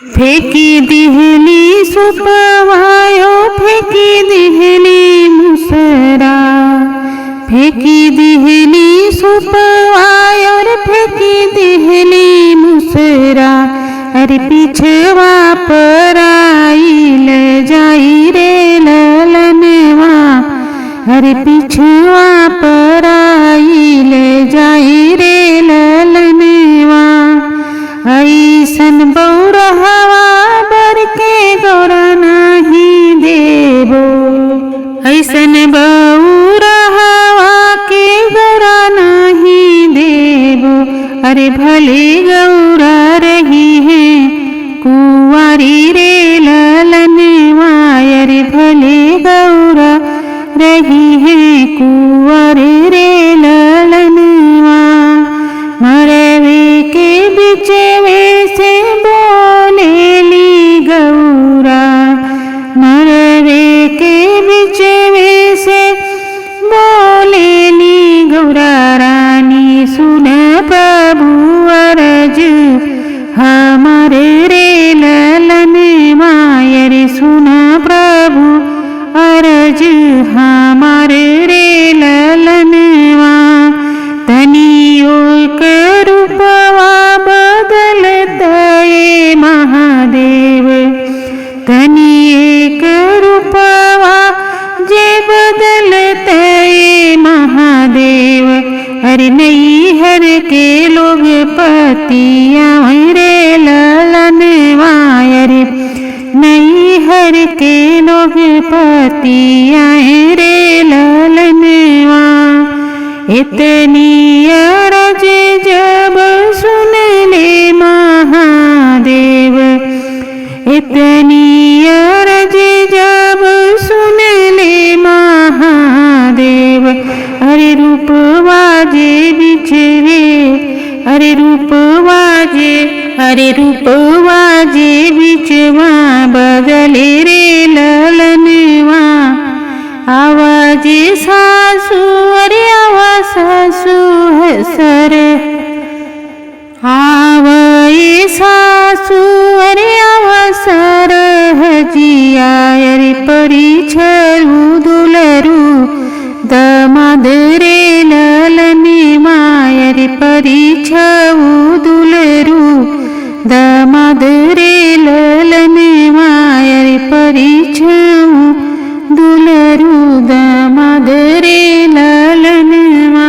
फेंकी दिहली सुपवायो फेंकी दिहली मुसरा, फेंकी दिहली सुपवायो रे फेंकी दिहली मुसरा। अरे पिछवा पर आइल जाई रे ललनवा, अरे पिछवा पर आइल जाई रे ललनवा। ऐसन बौरहवा बर के गौरा नहीं देबो, ऐसन बौरहवा के गौरा नहीं देबो। अरे भले गौरा रही है कुंवारी रे ललनवा, अरे भले गौरा रही है कुंवारी रे ललनवा। मरवे के बीच में से बोलेली गौरा, मरवे के बीच में से बोलेली गौरा। रानी सुन प्रभु अरज हमारे रे ललनवा, अरे सुन प्रभु अरज हमारे रे ललनवा। तनियो के रूपवा बदलता ये महादेव, तनिए के रूपवा जे बदलता ये महादेव। अरे नहीं हर के लोग पतिया रे ललनवा, अरे नहीं हर के लोग पतिया रे ललनवा। इतनी अरज जब सुन ले महादेव, इतनी अरज जब सुन ले महादेव। अरे रूपवा जे बिछवे, अरे रूपवा जे, अरे रूपवा जे बिछवा बदले रे ललनवा। आवाज सासू, अरे आवाज सासू हसर, आवाज सासू अरे आवाज सर हजिया। अरे परिछरू दुलरू दमाद रे ललनवा, अरे परिछऊ दुलरू दमाद रे ललनवा, अरे परिछऊ दुलरू दमाद रे ललनवा।